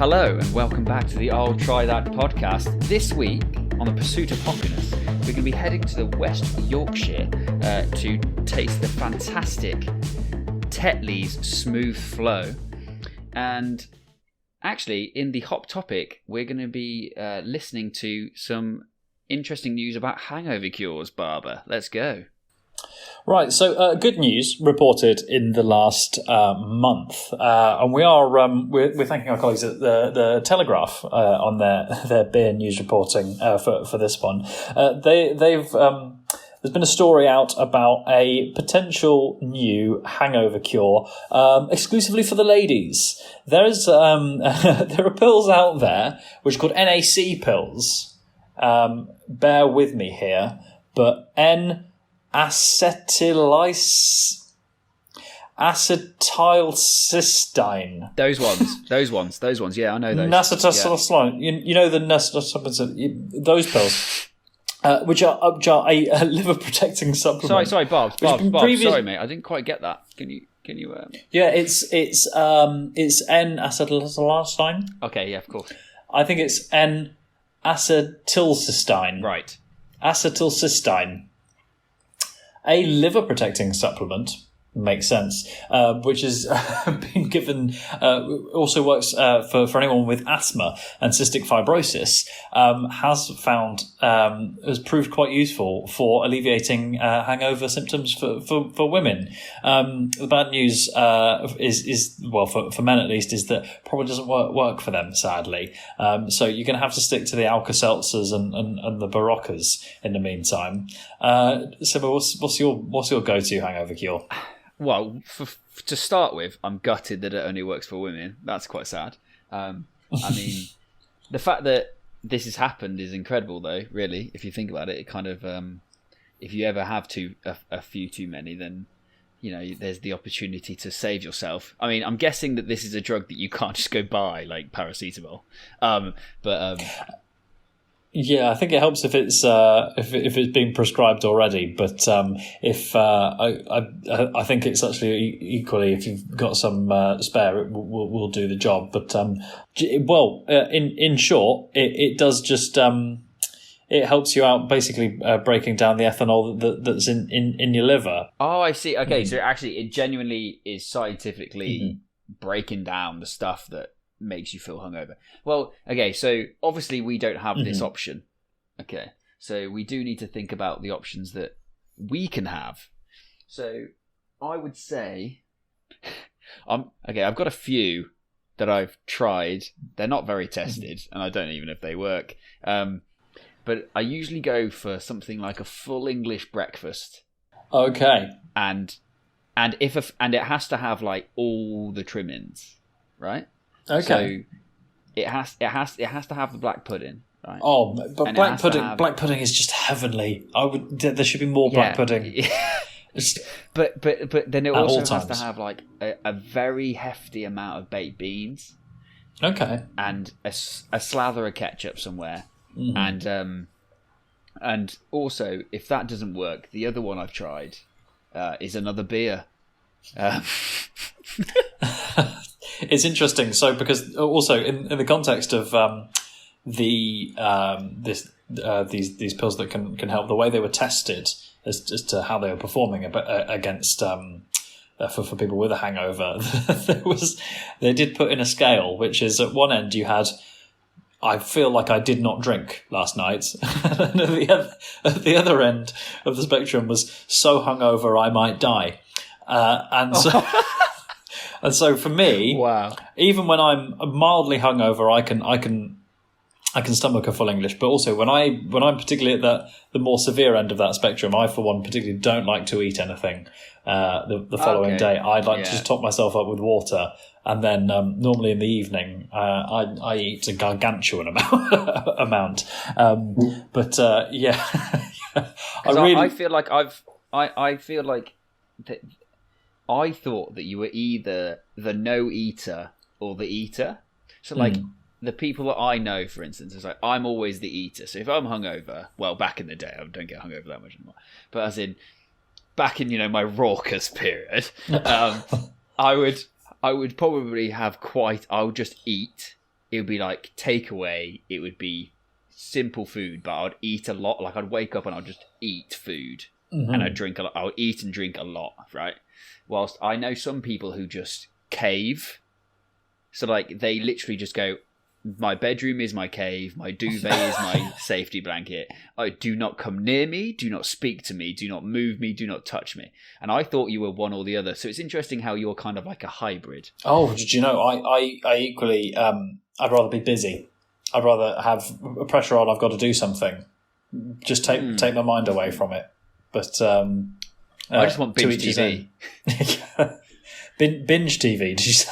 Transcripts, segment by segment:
Hello and welcome back to the I'll Try That podcast. This week, on the pursuit of hoppiness, we're going to be heading to the West Yorkshire to taste the fantastic Tetley's Smooth Flow. And actually, in the hop topic, we're going to be listening to some interesting news about hangover cures, Barber. Let's go. Right, so good news reported in the last month, and we're thanking our colleagues at the Telegraph on their beer news reporting for this one. There's been a story out about a potential new hangover cure exclusively for the ladies. There are pills out there which are called NAC pills. Bear with me here, but acetylcysteine. Those ones. Yeah, I know those. Acetylcysteine. Yeah. You know the those pills, which are a liver protecting supplement. Sorry, Bob. Sorry, mate. I didn't quite get that. Can you? Yeah, it's N-acetylcysteine. Okay, yeah, of course. I think it's N-acetylcysteine. Right. Acetylcysteine. A liver-protecting supplement, makes sense, which has been given, also works for anyone with asthma and cystic fibrosis, has proved quite useful for alleviating hangover symptoms for women. The bad news is for men at least, is that probably doesn't work for them, sadly. So you're going to have to stick to the Alka-Seltzers and the Baroccas in the meantime. Simmo, what's your go-to hangover cure? Well, to start with, I'm gutted that it only works for women. That's quite sad. I mean, the fact that this has happened is incredible, though, really. If you think about it, it kind of, if you ever have a few too many, then, you know, there's the opportunity to save yourself. I mean, I'm guessing that this is a drug that you can't just go buy, like paracetamol. Yeah, I think it helps if it's being prescribed already. But if I think it's actually equally, if you've got some spare, it will do the job. But in short, it does just it helps you out, basically breaking down the ethanol that's in your liver. Oh, I see. Okay, so actually, it genuinely is scientifically breaking down the stuff that makes you feel hungover. Well, okay, so obviously we don't have this option. Okay, so we do need to think about the options that we can have. So I would say, I've got a few that I've tried. They're not very tested, and I don't even know if they work. But I usually go for something like a full English breakfast. Okay, and it has to have like all the trimmings, right? Okay. So it has to have the black pudding, right? Oh, but black pudding is just heavenly. There should be more black pudding. but then it also has to have like a very hefty amount of baked beans. Okay. And a slather of ketchup somewhere. And also, if that doesn't work, the other one I've tried is another beer. It's interesting. So, because also in the context of these pills that can help, the way they were tested as to how they were performing against for people with a hangover, they did put in a scale, which is at one end you had, I feel like I did not drink last night. And at the other end of the spectrum was so hungover I might die. And so for me, wow. Even when I'm mildly hungover, I can stomach a full English. But also when I'm particularly at the more severe end of that spectrum, I for one particularly don't like to eat anything the following day. I'd like to just top myself up with water, and then normally in the evening I eat a gargantuan amount. I feel like I feel like that. I thought that you were either the no eater or the eater. So like the people that I know, for instance, is like, I'm always the eater. So if I'm hungover, well, back in the day, I don't get hungover that much anymore. But as in back in, my raucous period, I would probably have I would just eat it would be like takeaway. It would be simple food, but I'd eat a lot. Like I'd wake up and I'd just eat food, and I'd drink a lot. I would eat and drink a lot, right? Whilst I know some people who just cave. So like they literally just go, my bedroom is my cave, my duvet is my safety blanket. Oh, do not come near me, do not speak to me, do not move me, do not touch me. And I thought you were one or the other. So it's interesting how you're kind of like a hybrid. Oh, did you know, I equally, I'd rather be busy. I'd rather have pressure on, I've got to do something. Just take my mind away from it. But I just want binge TV. Binge TV, did you say?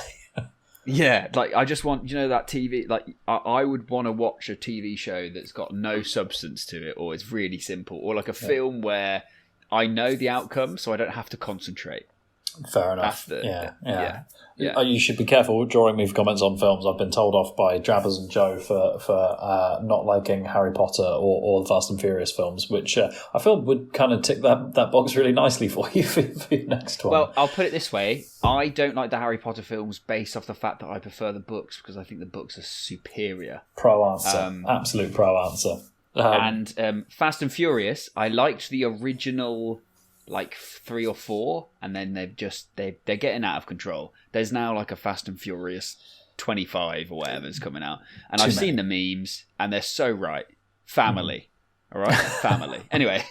Yeah, like I just want, that TV, like I would want to watch a TV show that's got no substance to it, or it's really simple, or like a film where I know the outcome so I don't have to concentrate. Fair enough. Yeah. You should be careful drawing me for comments on films. I've been told off by Drabbers and Joe for not liking Harry Potter or the Fast and Furious films, which I feel would kind of tick that box really nicely for you for your next one. Well, I'll put it this way. I don't like the Harry Potter films based off the fact that I prefer the books, because I think the books are superior. Pro answer. Absolute pro answer. And Fast and Furious, I liked the original... like 3 or 4, and then they're getting out of control. There's now like a Fast and Furious 25 or whatever's coming out, and I've seen the memes, and they're so right. Family, all right, family. Anyway,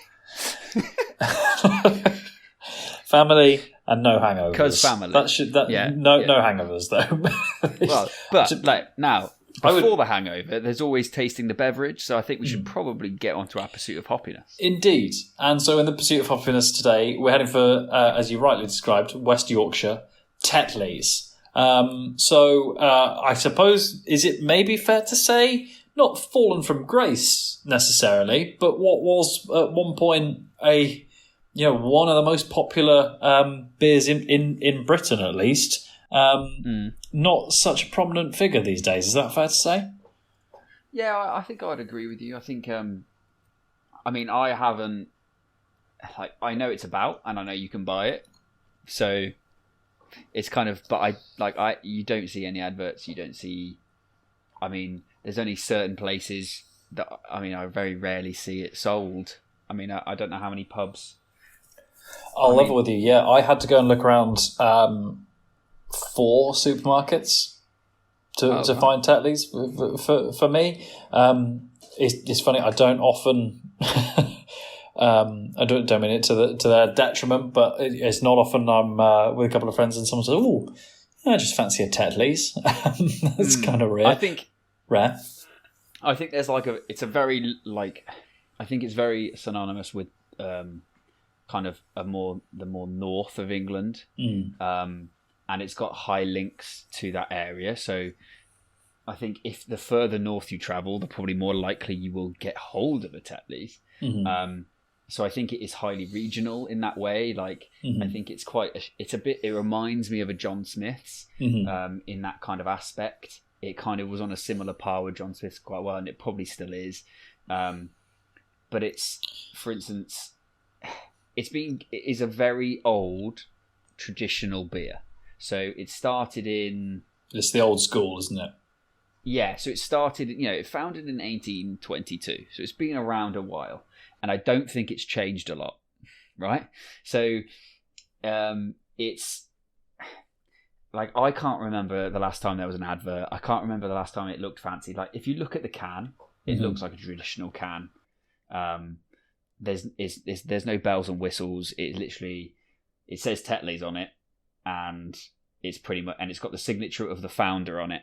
family and no hangovers. Because family. No hangovers though. Well, but like now. Before the hangover, there's always tasting the beverage, so I think we should probably get onto our pursuit of hoppiness. Indeed. And so in the pursuit of hoppiness today, we're heading for, as you rightly described, West Yorkshire, Tetley's. I suppose, is it maybe fair to say, not fallen from grace necessarily, but what was at one point one of the most popular beers in Britain at least. Not such a prominent figure these days. Is that fair to say? Yeah, I think I'd agree with you. I think, I haven't, I know it's about, and I know you can buy it. So it's kind of, but you don't see any adverts. You don't see, there's only certain places that, I very rarely see it sold. I don't know how many pubs. I'll level with you. Yeah, I had to go and look around 4 supermarkets to find Tetley's for me. It's funny. I don't often. I don't mean it to their detriment, but it's not often I'm with a couple of friends and someone says, "Oh, I just fancy a Tetley's." That's kind of rare. I think rare. I think there's it's a very I think it's very synonymous with kind of the more north of England. And it's got high links to that area. So I think if the further north you travel, the probably more likely you will get hold of a Tetley's. So I think it is highly regional in that way. I think it's it reminds me of a John Smith's in that kind of aspect. It kind of was on a similar par with John Smith's quite well, and it probably still is. But it's, for instance, it is a very old traditional beer. So it started in... It's the old school, isn't it? Yeah, so it started... it founded in 1822. So it's been around a while. And I don't think it's changed a lot, right? So it's... I can't remember the last time there was an advert. I can't remember the last time it looked fancy. If you look at the can, it looks like a traditional can. There's no bells and whistles. It says Tetley's on it. And it's pretty much, and it's got the signature of the founder on it.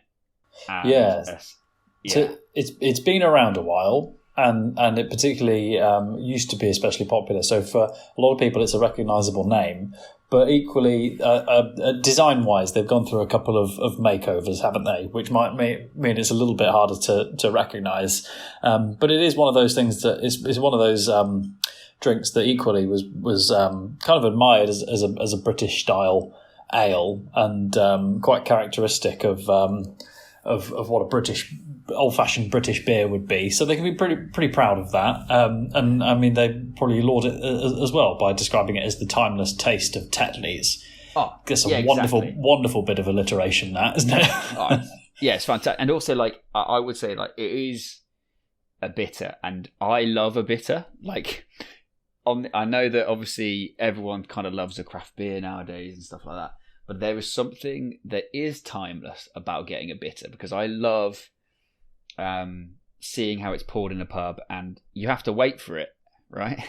So it's been around a while, and it particularly used to be especially popular. So for a lot of people, it's a recognisable name. But equally, design-wise, they've gone through a couple of makeovers, haven't they? Which might mean it's a little bit harder to recognise. But it is one of those things that is one of those drinks that equally was kind of admired as a British style ale, and quite characteristic of what a old-fashioned British beer would be. So they can be pretty proud of that. And they probably laud it as well by describing it as the timeless taste of Tetley's. Oh, That's a wonderful bit of alliteration, that, isn't it? Yeah, it's fantastic. And also, like, I would say, like, it is a bitter, and I love a bitter. Like, I know that obviously everyone kind of loves a craft beer nowadays and stuff like that, but there is something that is timeless about getting a bitter, because I love seeing how it's poured in a pub, and you have to wait for it, right?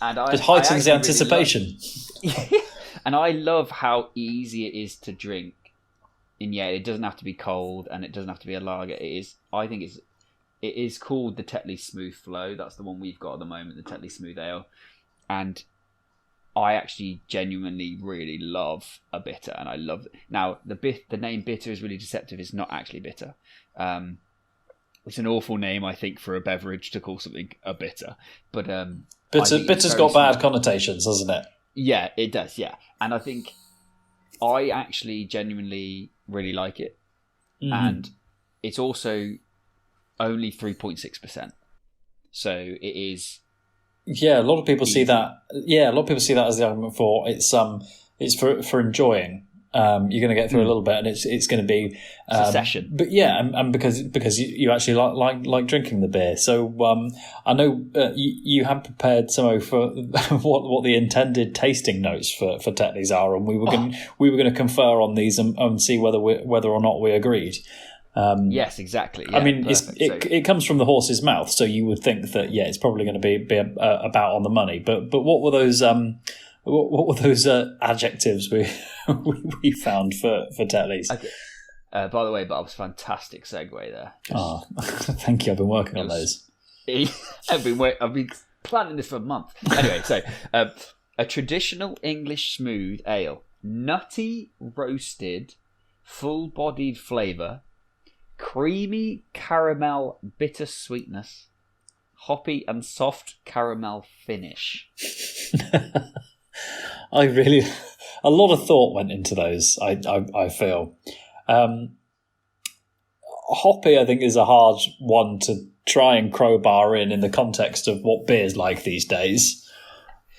And it heightens the anticipation. Really and I love how easy it is to drink. And yeah, it doesn't have to be cold, and it doesn't have to be a lager. I think it is called the Tetley Smooth Flow. That's the one we've got at the moment, the Tetley Smooth Ale. And I actually genuinely really love a bitter, and I love it. Now, the name bitter is really deceptive. It's not actually bitter. It's an awful name, I think, for a beverage to call something a bitter. But bitter's got bad connotations, hasn't it? Yeah, it does. Yeah, and I think I actually genuinely really like it, and it's also only 3.6%. So it is. Yeah, a lot of people easy. see that. Yeah, a lot of people see that as the argument for it's for enjoying. You're going to get through a little bit, and it's going to be a session. But yeah, and because you actually like drinking the beer. So I know you had prepared some for what the intended tasting notes for Tetley's are, and we were going to confer on these and see whether or not we agreed. Yes, exactly. Yeah, I mean, it comes from the horse's mouth, so you would think that it's probably going to be about on the money. But what were those? What were those adjectives we found for Tetley's? Okay. By the way, Bob's fantastic segue there. Thank you. I've been working on those. I've been planning this for a month. Anyway, so a traditional English smooth ale, nutty, roasted, full-bodied flavour, creamy caramel bitter sweetness, hoppy and soft caramel finish. A lot of thought went into those. I feel hoppy, I think, is a hard one to try and crowbar in the context of what beer's like these days.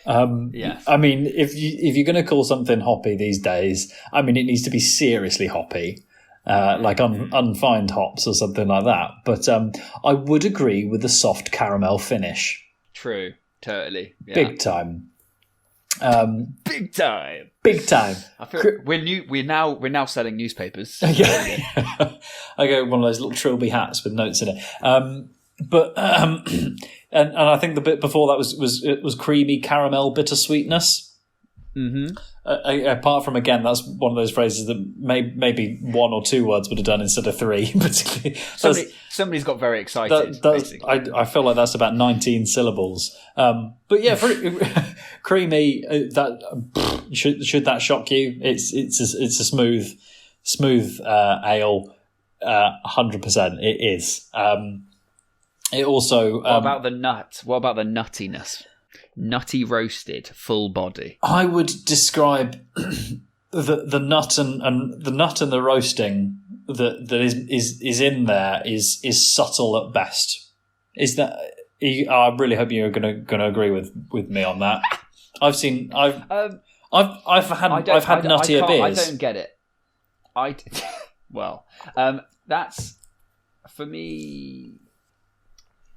Yes. I mean, if you're going to call something hoppy these days, I mean, it needs to be seriously hoppy, like unfined hops or something like that. But I would agree with the soft caramel finish. True, totally, yeah. Big time. Big time. I feel we're now selling newspapers. Yeah. I go one of those little trilby hats with notes in it. And I think the bit before that was creamy caramel bittersweetness. Mm-hmm. Apart from, again, that's one of those phrases that maybe one or two words would have done instead of three. Somebody's got very excited. I feel like that's about 19 syllables. But yeah, creamy. That should that shock you? It's a smooth ale. 100%, it is. It also. What about the nut? What about the nuttiness? Nutty roasted, full body. I would describe the nut and the roasting that is in there is subtle at best. Is that? I really hope you're going to agree with me on that. I've had nuttier beers. I don't get it. That's for me.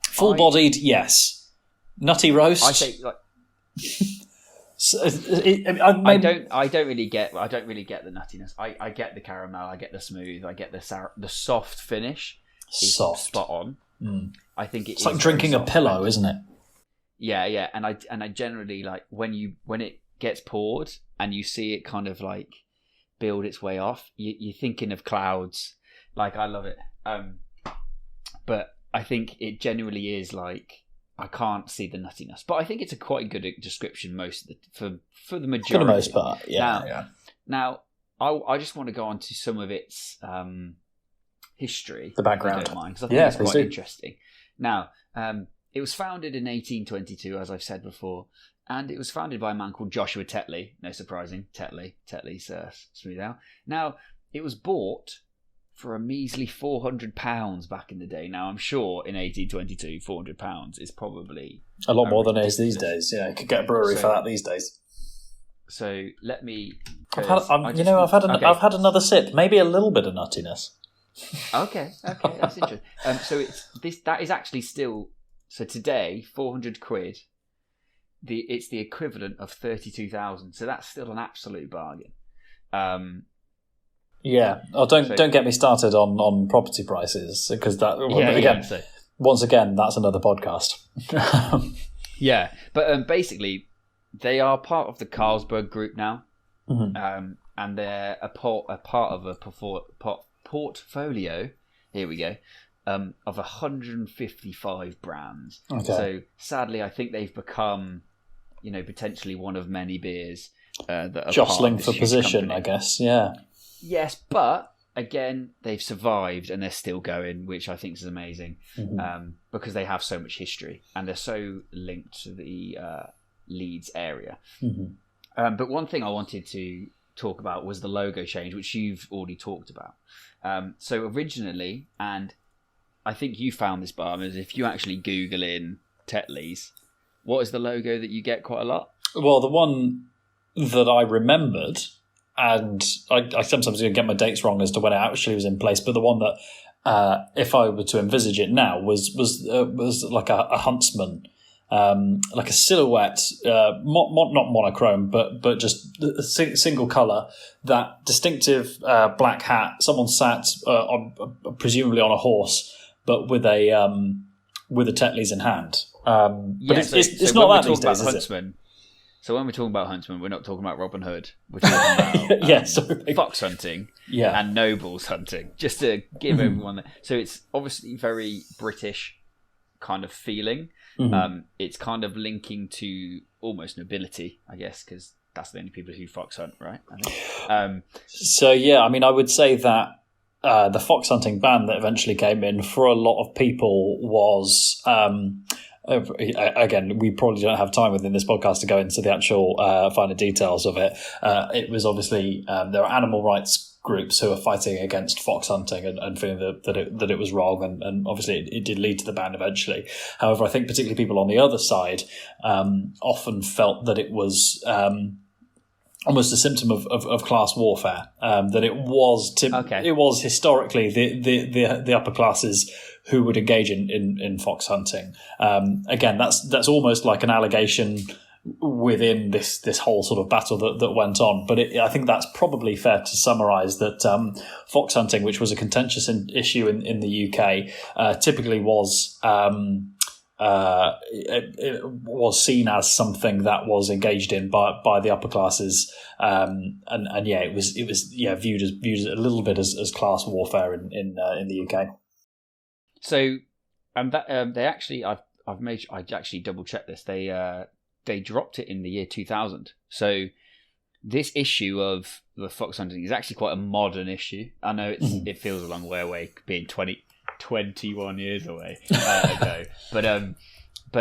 Full bodied, yes. Nutty roast. I say I don't really get the nuttiness. I get the caramel. I get the smooth. I get the soft finish. Soft, spot on. Mm. I think it's like drinking a pillow, isn't it? Yeah. And I generally like when it gets poured and you see it kind of like build its way off. You're thinking of clouds. Like, I love it. But I think it genuinely is like. I can't see the nuttiness, but I think it's a quite good description for the majority. For the most part, yeah. Now, I just want to go on to some of its history, the background, if you don't mind, because I think it's quite interesting. Now, it was founded in 1822, as I've said before, and it was founded by a man called Joshua Tetley. No surprising, Tetley's smooth ale. Now, it was bought for a measly £400 back in the day. Now, I'm sure in 1822, £400 is probably a lot more than it is these days. Yeah, you could get a brewery for that these days. So let me. I've had another sip. Maybe a little bit of nuttiness. Okay, that's interesting. So that is actually still, so today £400. It's the equivalent of 32,000. So that's still an absolute bargain. Yeah. Oh, don't get me started on property prices, because once again, that's another podcast. Yeah, but basically, they are part of the Carlsberg group now, and they're a part of a portfolio. Here we go, of 155 brands. Okay. So sadly, I think they've become, potentially one of many beers that are jostling for position. Company. I guess, yeah. Yes, but again, they've survived and they're still going, which I think is amazing, because they have so much history and they're so linked to the Leeds area. But one thing I wanted to talk about was the logo change, which you've already talked about. So originally, and I think you found this, Barber, is if you actually Google in Tetley's, what is the logo that you get quite a lot? Well, the one that I remembered, and I sometimes get my dates wrong as to when it actually was in place, but the one that, if I were to envisage it now, was like a huntsman, like a silhouette, not monochrome, but just a single colour, that distinctive black hat. Someone sat presumably on a horse, but with a Tetley's in hand. But it's not that these days, is it? So when we're talking about huntsman, we're not talking about Robin Hood. We're talking about fox hunting and nobles hunting, just to give everyone that. So it's obviously very British kind of feeling. It's kind of linking to almost nobility, I guess, because that's the only people who fox hunt, right? I think. So yeah, I mean, I would say that the fox hunting ban that eventually came in for a lot of people was. Again, we probably don't have time within this podcast to go into the actual finer details of it. It was obviously there are animal rights groups who are fighting against fox hunting and feeling that it was wrong, and obviously it did lead to the ban eventually. However, I think particularly people on the other side often felt that it was almost a symptom of class warfare. That it was it was historically the upper classes who would engage in fox hunting. Again, that's almost like an allegation within this whole sort of battle that went on. But I think that's probably fair to summarise that fox hunting, which was a contentious issue in the UK, typically was it was seen as something that was engaged in by the upper classes, and it was viewed as a little bit as class warfare in the UK. So, and that they actually, I actually double checked this. They dropped it in the year 2000. So this issue of the fox hunting is actually quite a modern issue. I know it feels a long way away, being 21 years away ago, but the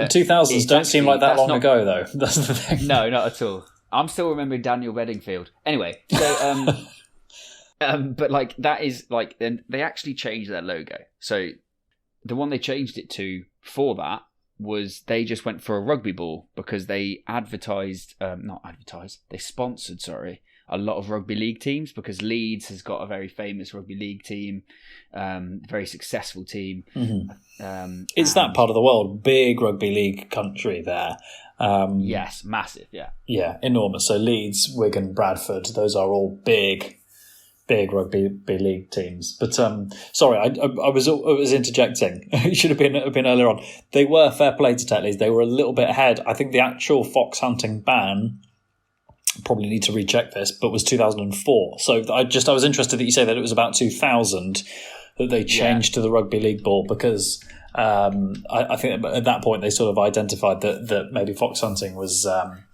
2000s don't seem like that long ago, though. That's the thing. No, not at all. I'm still remembering Daniel Bedingfield. Anyway, so but like that is like then they actually changed their logo. So the one they changed it to for that was they just went for a rugby ball because they they sponsored, a lot of rugby league teams, because Leeds has got a very famous rugby league team, very successful team. It's that part of the world, big rugby league country there. Yes, massive, yeah. Yeah, enormous. So Leeds, Wigan, Bradford, those are all big rugby league teams. But sorry, I was interjecting. It should have been earlier on. They were, fair play to Tetley's, they were a little bit ahead. I think the actual fox hunting ban, probably need to recheck this, but was 2004. So I was interested that you say that it was about 2000 that they changed to the rugby league ball, because I think at that point they sort of identified that maybe fox hunting was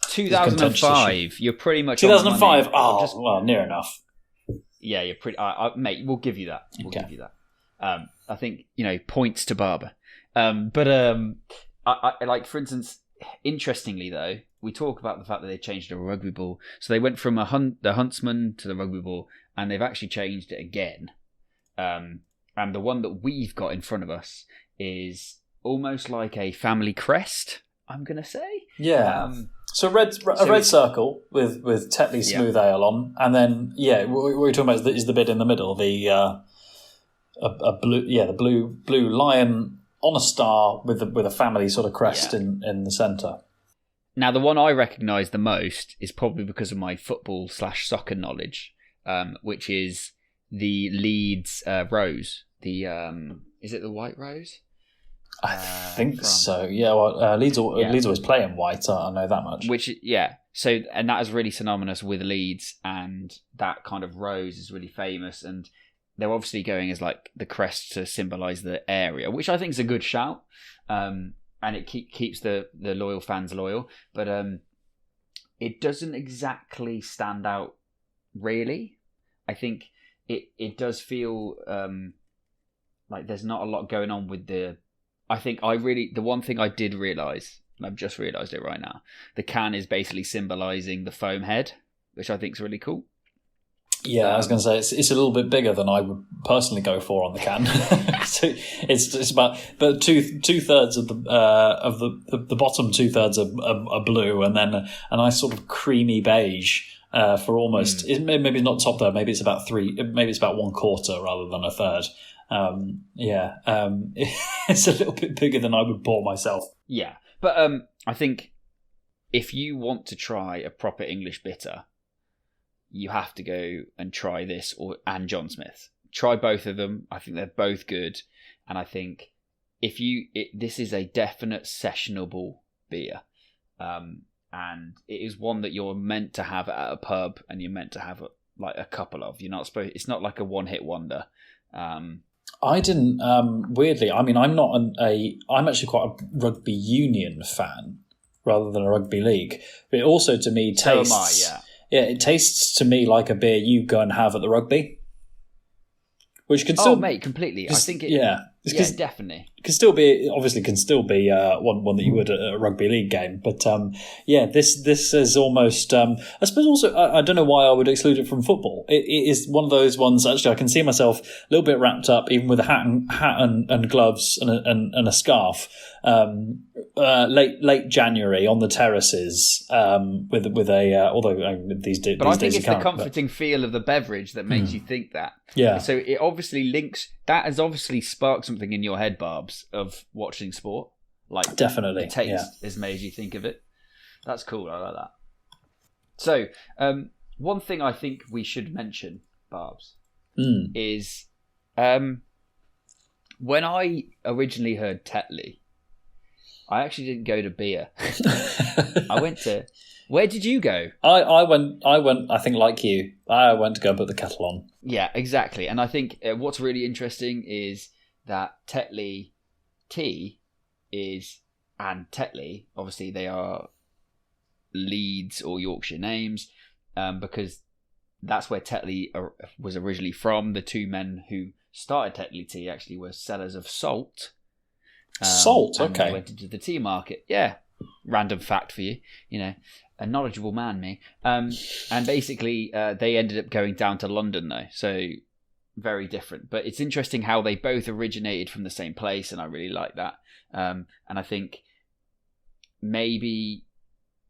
2005. You're pretty much 2005. Well, near enough. Yeah, you're pretty, mate. We'll give you that. Give you that. I think points to Barber. But I like, for instance, interestingly though, we talk about the fact that they changed to a rugby ball. So they went from the huntsman to the rugby ball, and they've actually changed it again. And the one that we've got in front of us is almost like a family crest, I'm going to say. Yeah. So a red circle with Tetley Smooth Ale on, and then what we're talking about is the bit in the middle, the blue lion on a star with a family sort of crest in the centre. Now, the one I recognise the most is probably because of my football/soccer knowledge, which is the Leeds rose. Is it the white rose? I think so. Yeah. Well, Leeds always play in white. I know that much. And that is really synonymous with Leeds, and that kind of rose is really famous. And they're obviously going as like the crest to symbolise the area, which I think is a good shout. And it keeps the loyal fans loyal, but it doesn't exactly stand out. Really, I think it does feel like there's not a lot going on with the. I think the one thing I did realise, and I've just realised it right now, the can is basically symbolising the foam head, which I think is really cool. Yeah, I was going to say it's a little bit bigger than I would personally go for on the can. So it's about, but two thirds of the bottom 2/3 are blue, and then a nice sort of creamy beige for almost. Maybe it's not top third. Maybe it's about 1/4 rather than a third. It's a little bit bigger than I would pour myself. Yeah, but I think if you want to try a proper English bitter, you have to go and try this and John Smith's. Try both of them. I think they're both good, and I think this is a definite sessionable beer, and it is one that you're meant to have at a pub, and you're meant to have a couple of. You're not supposed. It's not like a one-hit wonder. I didn't. Weirdly, I mean, I'm actually quite a rugby union fan rather than a rugby league. But it also, to me, tastes. So am I, yeah. Yeah, it tastes to me like a beer you go and have at the rugby, which can still. Oh, mate, completely. I think it. Yeah, definitely. Can still be one that you would at a rugby league game, but this is almost. I suppose also I don't know why I would exclude it from football. It is one of those ones. Actually, I can see myself a little bit wrapped up, even with a hat and gloves and a scarf. Late January on the terraces with a although these days. But I think it's the comforting feel of the beverage that makes you think that. Yeah. So it obviously links. That has obviously sparked something in your head, Barbs, of watching sport. Like definitely, the taste has made you think of it. That's cool. I like that. So one thing I think we should mention, Barbs, is when I originally heard Tetley, I actually didn't go to beer. I went to. Where did you go? I went. I think like you. I went to go put the kettle on. Yeah, exactly. And I think what's really interesting is that Tetley tea and Tetley, obviously they are Leeds or Yorkshire names, because that's where Tetley was originally from. The two men who started Tetley tea actually were sellers of salt. Salt, okay. They went into the tea market. Yeah, random fact for you. A knowledgeable man, me. And basically, they ended up going down to London, though. So very different. But it's interesting how they both originated from the same place, and I really like that. And I think maybe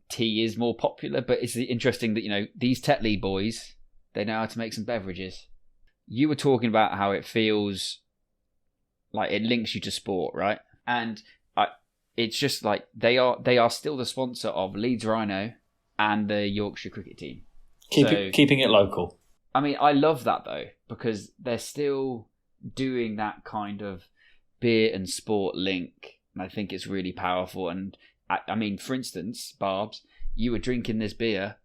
tea is more popular, but it's interesting that, these Tetley boys, they know how to make some beverages. You were talking about how it feels like it links you to sport, right? And it's just like they are still the sponsor of Leeds Rhino and the Yorkshire cricket team. Keeping it local. I mean, I love that though, because they're still doing that kind of beer and sport link, and I think it's really powerful. And I mean, for instance, Barbs, you were drinking this beer,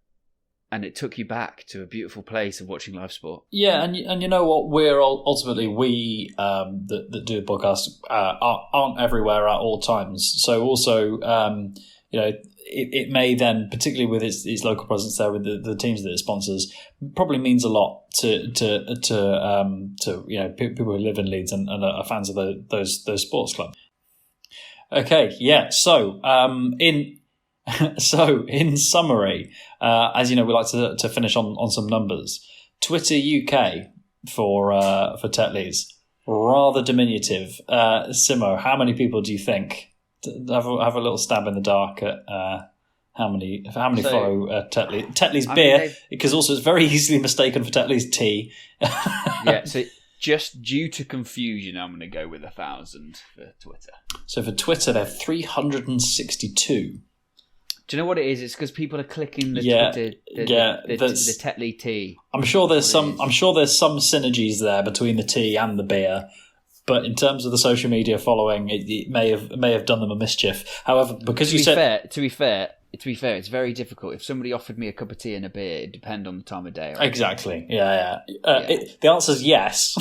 and it took you back to a beautiful place of watching live sport. Yeah, and you know what? We're ultimately that do the podcast aren't everywhere at all times. So also, it may then, particularly with its local presence there with the teams that it sponsors, probably means a lot to people who live in Leeds and are fans of those sports clubs. Okay, yeah. So in summary, as you know, we like to finish on some numbers. Twitter UK for Tetley's rather diminutive. Simmo, how many people do you think have a little stab in the dark at how many follow Tetley. Tetley's beer, because also it's very easily mistaken for Tetley's tea. Yeah, so just due to confusion, I'm going to go with 1,000 for Twitter. So for Twitter, they're 362. Do you know what it is? It's because people are clicking the Twitter, the Tetley tea. I'm sure there's some synergies there between the tea and the beer, but in terms of the social media following, it may have done them a mischief. However, because to be fair, it's very difficult. If somebody offered me a cup of tea and a beer, it'd depend on the time of day. Right? Exactly. Yeah. The answer is yes,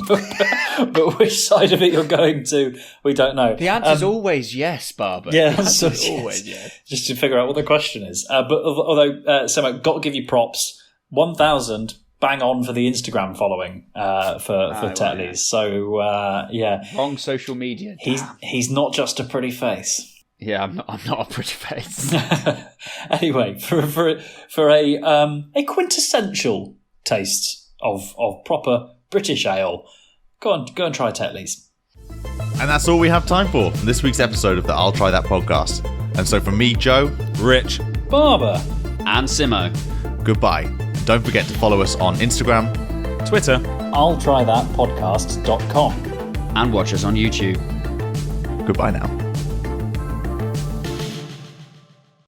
but which side of it you're going to, we don't know. The answer's always yes, Barber. Yeah, the answer's always yes. Just to figure out what the question is. But although, Simmo, got to give you props. 1,000 bang on for the Instagram following for Tetley's. So wrong social media. He's not just a pretty face. Yeah, I'm not a pretty face. Anyway, for a quintessential taste of proper British ale, go and try Tetley's. And that's all we have time for this week's episode of the I'll Try That podcast. And so from me, Joe, Rich, Barber, and Simmo, goodbye. And don't forget to follow us on Instagram, Twitter, I'll Try That podcast.com, and watch us on YouTube. Goodbye now.